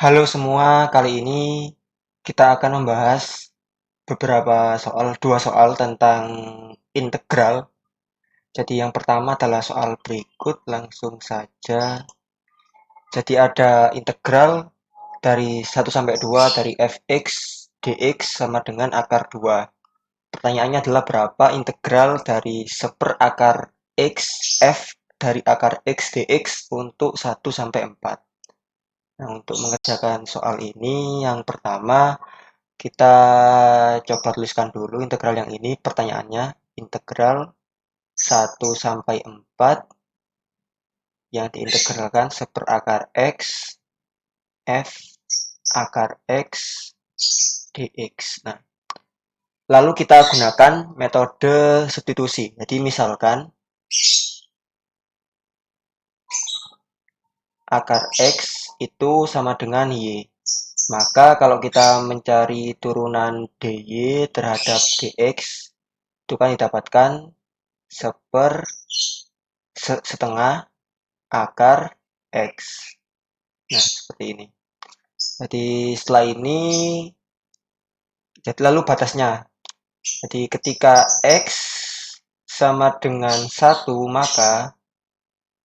Halo semua, kali ini kita akan membahas dua soal tentang integral. Jadi yang pertama adalah soal berikut, langsung saja. Jadi ada integral dari 1 sampai 2 dari fx dx sama dengan akar 2. Pertanyaannya adalah berapa integral dari seperakar x f dari akar x dx untuk 1 sampai 4. Nah, untuk mengerjakan soal ini, yang pertama kita coba tuliskan dulu integral yang ini. Pertanyaannya, integral 1 sampai 4 yang diintegralkan seperakar x f akar x dx. Nah, lalu kita gunakan metode substitusi. Jadi misalkan akar x itu sama dengan y. Maka kalau kita mencari turunan dy terhadap dx, itu kan didapatkan setengah akar x. Nah, seperti ini. Jadi setelah ini, jadi lalu batasnya. Jadi ketika x sama dengan 1, maka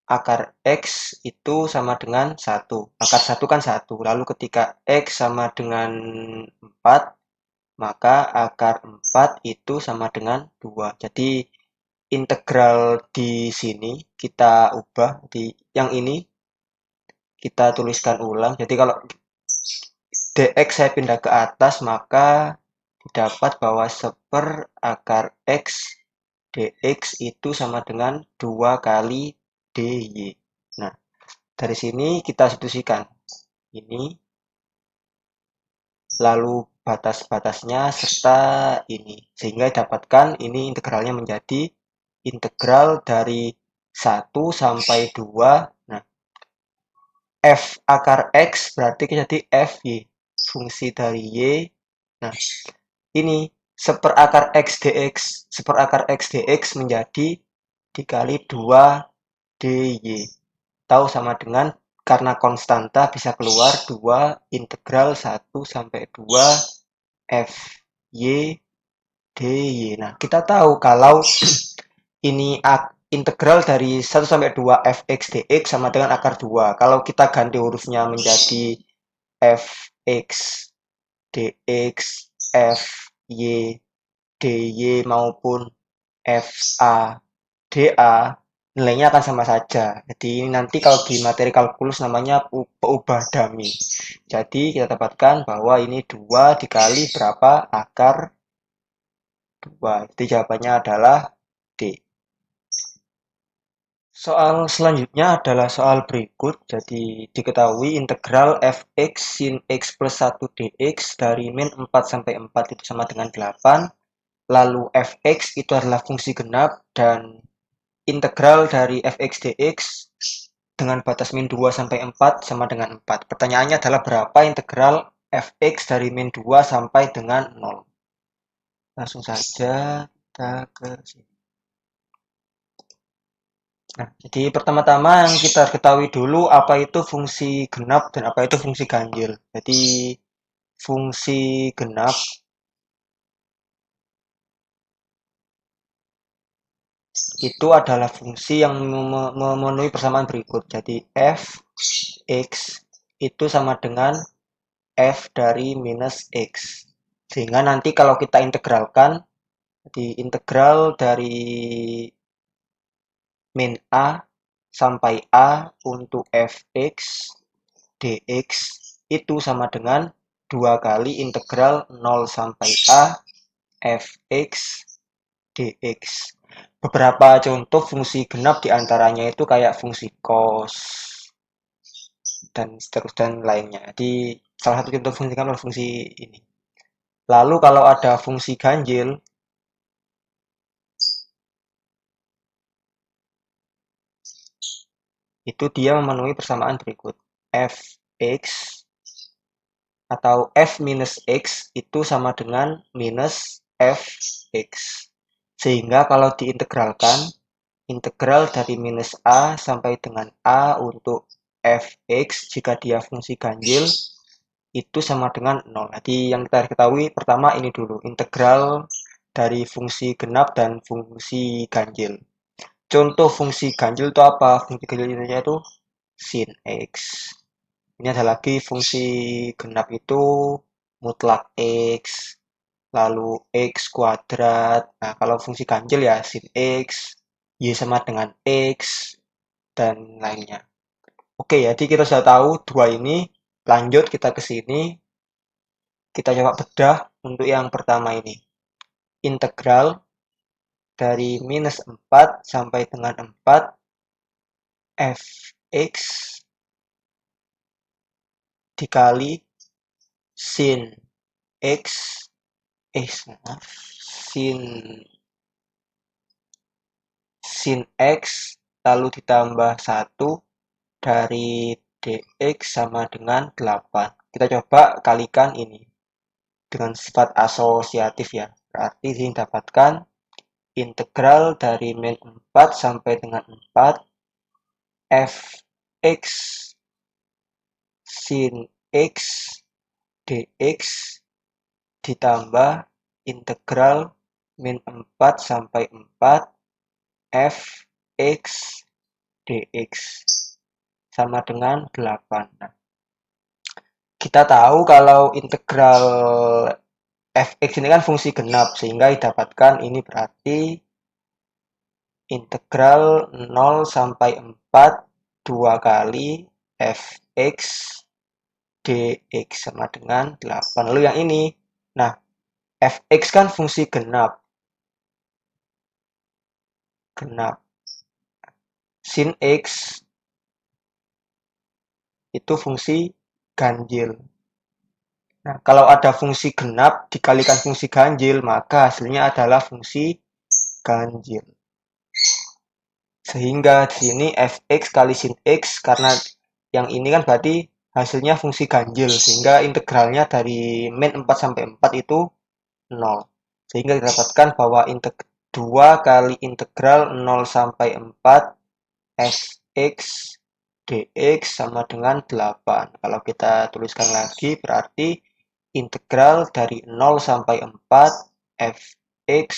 akar x itu sama dengan 1. Akar 1 kan 1. Lalu ketika x sama dengan 4, maka akar 4 itu sama dengan 2. Jadi integral di sini kita ubah, di yang ini kita tuliskan ulang. Jadi kalau dx saya pindah ke atas, maka dapat bahwa seperakar x dx itu sama dengan 2 kali dy. Nah, dari sini kita substitusikan ini, lalu batas-batasnya serta ini. Sehingga dapatkan ini integralnya menjadi integral dari 1 sampai 2. Nah, f akar x berarti jadi fy, fungsi dari y. Nah, ini seperakar x dx menjadi dikali 2 dy. Tahu sama dengan karena konstanta bisa keluar 2 integral 1 sampai 2 fy dy. Nah, kita tahu kalau ini integral dari 1 sampai 2 fx dx sama dengan akar 2. Kalau kita ganti hurufnya menjadi fx dx, fy dy maupun fa dA, nilainya akan sama saja. Jadi ini nanti kalau di materi kalkulus namanya peubah dummy. Jadi kita dapatkan bahwa ini 2 dikali berapa akar 2. Jadi jawabannya adalah D. Soal selanjutnya adalah soal berikut. Jadi diketahui integral fx sin x plus 1 dx dari min 4 sampai 4 itu sama dengan 8. Lalu fx itu adalah fungsi genap dan integral dari fx dx dengan batas min 2 sampai 4 sama dengan 4. Pertanyaannya adalah berapa integral fx dari min 2 sampai dengan 0. Langsung saja kita ke sini. Nah, jadi pertama-tama yang kita ketahui dulu apa itu fungsi genap dan apa itu fungsi ganjil. Jadi fungsi genap itu adalah fungsi yang memenuhi persamaan berikut. Jadi f x itu sama dengan f dari minus x. Sehingga nanti kalau kita integralkan, jadi integral dari min a sampai a untuk fx dx itu sama dengan 2 kali integral 0 sampai a fx dx. Beberapa contoh fungsi genap diantaranya itu kayak fungsi cos dan seterusnya dan lainnya. Jadi salah satu contoh fungsi genap adalah fungsi ini. Lalu kalau ada fungsi ganjil, itu dia memenuhi persamaan berikut. Fx atau f minus x itu sama dengan minus fx. Sehingga kalau diintegralkan, integral dari minus a sampai dengan a untuk fx jika dia fungsi ganjil itu sama dengan 0. Jadi yang kita harus ketahui pertama ini dulu, integral dari fungsi genap dan fungsi ganjil. Contoh fungsi ganjil itu apa? Fungsi ganjil itu sin X. Ini ada lagi fungsi genap itu mutlak X, lalu X kuadrat. Nah, kalau fungsi ganjil ya sin X, Y sama dengan X, dan lainnya. Oke, jadi kita sudah tahu dua ini. Lanjut kita ke sini. Kita coba bedah untuk yang pertama ini. Integral dari minus 4 sampai dengan 4 fx dikali sin x sin x lalu ditambah 1 dari dx sama dengan 8. Kita coba kalikan ini dengan sifat asosiatif ya. Berarti ini dapatkan integral dari min 4 sampai dengan 4 fx sin x dx ditambah integral min 4 sampai 4 fx dx sama dengan 8. Nah, kita tahu kalau integral fx ini kan fungsi genap, sehingga didapatkan ini berarti integral 0 sampai 4 2 kali fx dx sama dengan 8. Lalu yang ini, nah fx kan fungsi genap. Sin x itu fungsi ganjil. Nah, kalau ada fungsi genap dikalikan fungsi ganjil, maka hasilnya adalah fungsi ganjil. Sehingga di sini fx kali sin x, karena yang ini kan berarti hasilnya fungsi ganjil, sehingga integralnya dari min 4 sampai 4 itu 0. Sehingga didapatkan bahwa 2 kali integral 0 sampai 4 fx dx sama dengan 8. Kalau kita tuliskan lagi berarti integral dari 0 sampai 4 fx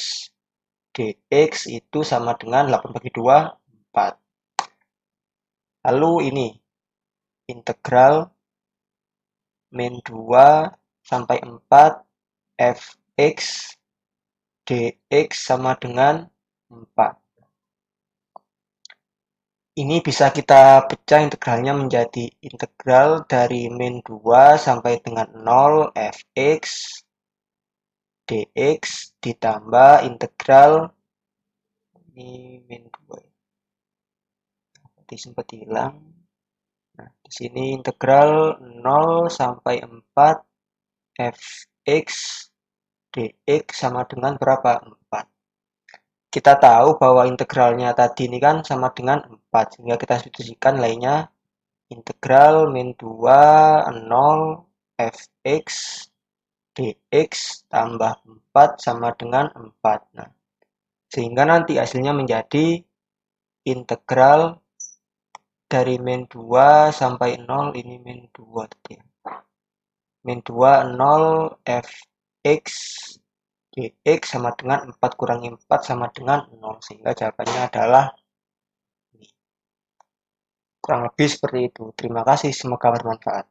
dx itu sama dengan 8 bagi 2, 4. Lalu ini integral min 2 sampai 4 fx dx sama dengan 4. Ini bisa kita pecah integralnya menjadi integral dari min 2 sampai dengan 0 fx dx ditambah integral ini min 2. Nanti sempat hilang. Nah, di sini integral 0 sampai 4 fx dx sama dengan berapa? 4. Kita tahu bahwa integralnya tadi ini kan sama dengan 4, sehingga kita substitusikan lainnya integral min 2 0 fx dx tambah 4 sama dengan 4. Nah, sehingga nanti hasilnya menjadi integral dari min 2 sampai 0, ini min 2 tadi ya. Min 2 0 fx dx sama dengan 4 kurangi 4 sama dengan 0, sehingga jawabannya adalah ini. Kurang lebih seperti itu. Terima kasih, semoga bermanfaat.